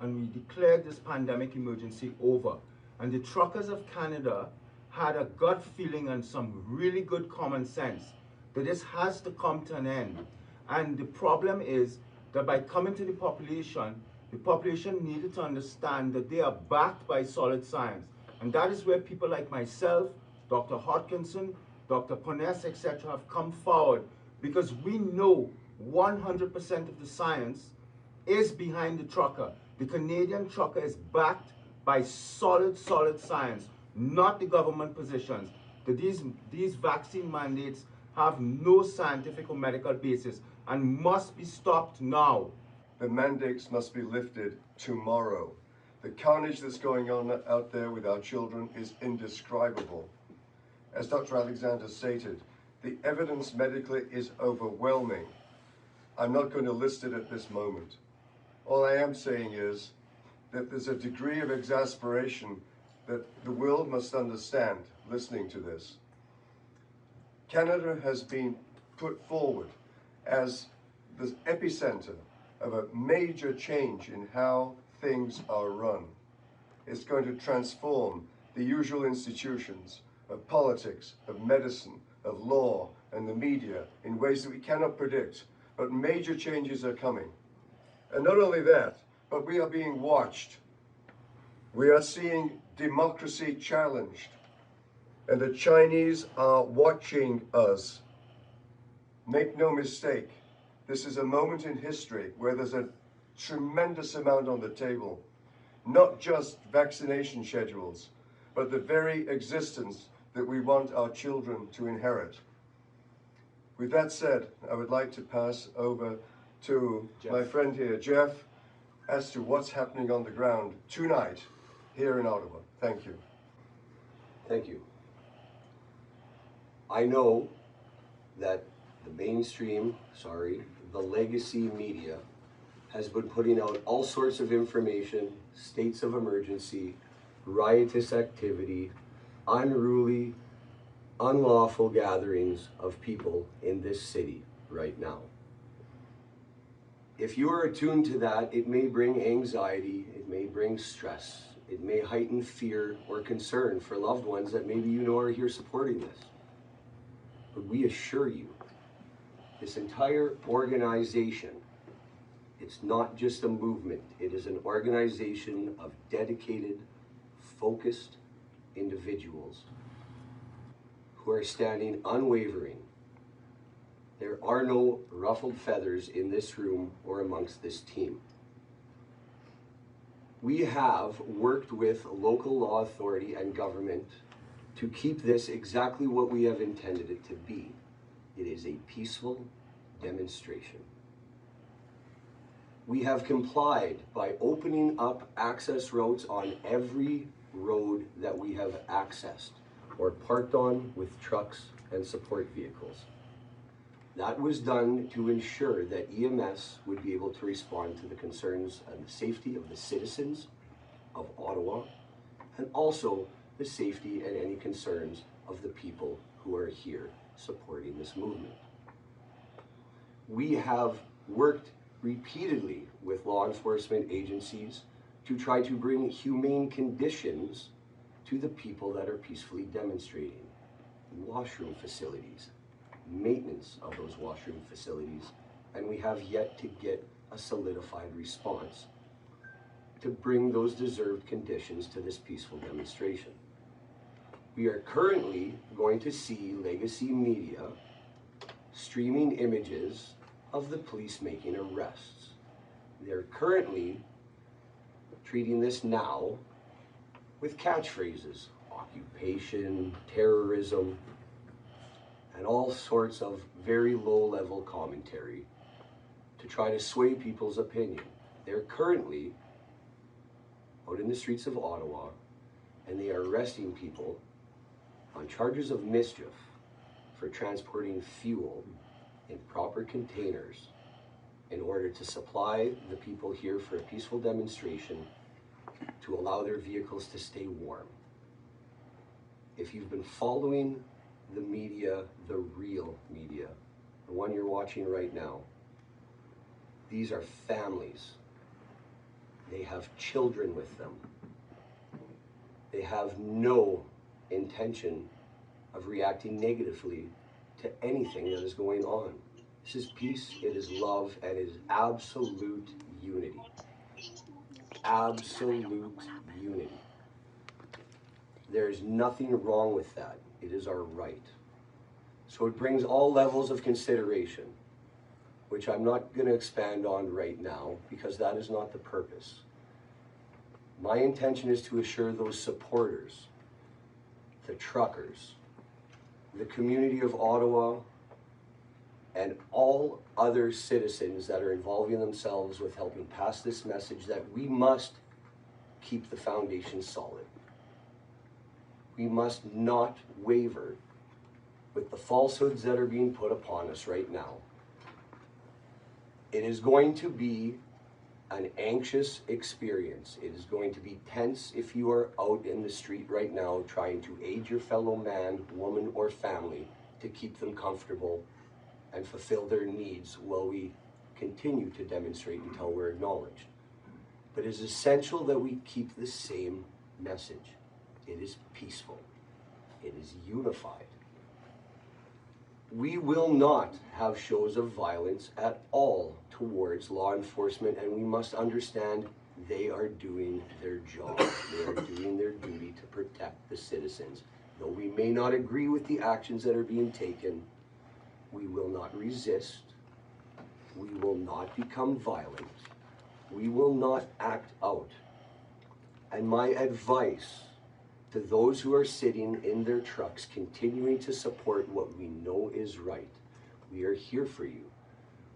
and we declared this pandemic emergency over. And the truckers of Canada had a gut feeling and some really good common sense that this has to come to an end. And the problem is that by coming to the population needed to understand that they are backed by solid science. And that is where people like myself, Dr. Hodkinson, Dr. Poness, etc. have come forward, because we know 100% of the science is behind the trucker. The Canadian trucker is backed by solid science, not the government positions. That these vaccine mandates have no scientific or medical basis and must be stopped now. The mandates must be lifted tomorrow. The carnage that's going on out there with our children is indescribable. As Dr. Alexander stated, the evidence medically is overwhelming. I'm not going to list it at this moment. All I am saying is that there's a degree of exasperation that the world must understand listening to this. Canada has been put forward as the epicenter of a major change in how things are run. It's going to transform the usual institutions of politics, of medicine, of law, and the media in ways that we cannot predict. But major changes are coming. And not only that, but we are being watched. We are seeing democracy challenged. And the Chinese are watching us. Make no mistake, this is a moment in history where there's a tremendous amount on the table. Not just vaccination schedules, but the very existence that we want our children to inherit. With that said, I would like to pass over to my friend here, Jeff, as to what's happening on the ground tonight here in Ottawa. Thank you. Thank you. I know that the mainstream, the legacy media has been putting out all sorts of information, states of emergency, riotous activity, unruly, unlawful gatherings of people in this city right now. If you are attuned to that, it may bring anxiety, it may bring stress, it may heighten fear or concern for loved ones that maybe you know are here supporting this. But we assure you, this entire organization, it's not just a movement, it is an organization of dedicated, focused individuals who are standing unwavering. There are no ruffled feathers in this room or amongst this team. We have worked with local law authority and government to keep this exactly what we have intended it to be. It is a peaceful demonstration. We have complied by opening up access roads on every road that we have accessed or parked on with trucks and support vehicles. That was done to ensure that EMS would be able to respond to the concerns and the safety of the citizens of Ottawa, and also the safety and any concerns of the people who are here supporting this movement. We have worked repeatedly with law enforcement agencies to try to bring humane conditions to the people that are peacefully demonstrating. Washroom facilities, maintenance of those washroom facilities, and we have yet to get a solidified response to bring those deserved conditions to this peaceful demonstration. We are currently going to see legacy media streaming images of the police making arrests. They're currently treating this now with catchphrases, occupation, terrorism, and all sorts of very low-level commentary to try to sway people's opinion. They're currently out in the streets of Ottawa, and they are arresting people on charges of mischief for transporting fuel in proper containers in order to supply the people here for a peaceful demonstration to allow their vehicles to stay warm. If you've been following the media, the real media, the one you're watching right now, these are families. They have children with them. They have no intention of reacting negatively to anything that is going on. This is peace, it is love, and it is absolute unity. Absolute unity. There is nothing wrong with that. It is our right. So it brings all levels of consideration, which I'm not going to expand on right now because that is not the purpose. My intention is to assure those supporters, the truckers, the community of Ottawa, and all other citizens that are involving themselves with helping pass this message that we must keep the foundation solid. We must not waver with the falsehoods that are being put upon us right now. It is going to be an anxious experience. It is going to be tense if you are out in the street right now trying to aid your fellow man, woman, or family to keep them comfortable and fulfill their needs while we continue to demonstrate until we're acknowledged. But it is essential that we keep the same message. It is peaceful. It is unified. We will not have shows of violence at all towards law enforcement, and we must understand they are doing their job. They are doing their duty to protect the citizens. Though we may not agree with the actions that are being taken, we will not resist. We will not become violent. We will not act out. And my advice to those who are sitting in their trucks continuing to support what we know is right, we are here for you.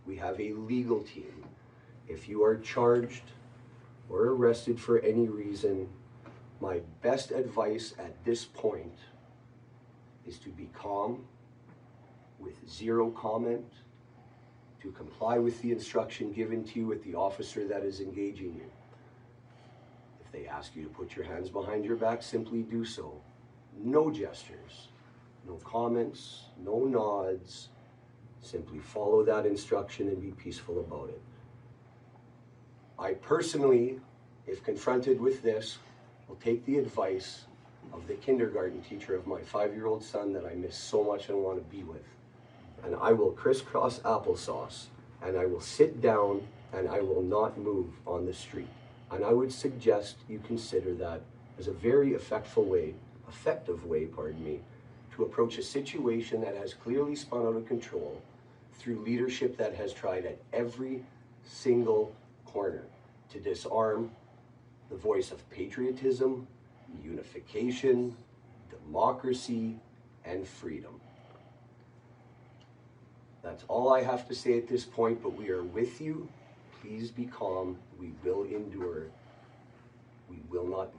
We have a legal team. If you are charged or arrested for any reason, my best advice at this point is to be calm, with zero comment, to comply with the instruction given to you with the officer that is engaging you. If they ask you to put your hands behind your back, simply do so. No gestures, no comments, no nods. Simply follow that instruction and be peaceful about it. I personally, if confronted with this, will take the advice of the kindergarten teacher of my 5-year-old son that I miss so much and want to be with. And I will crisscross applesauce, and I will sit down, and I will not move on the street. And I would suggest you consider that as a very effective way, to approach a situation that has clearly spun out of control through leadership that has tried at every single corner to disarm the voice of patriotism, unification, democracy, and freedom. That's all I have to say at this point, but we are with you. Please be calm. We will endure. We will not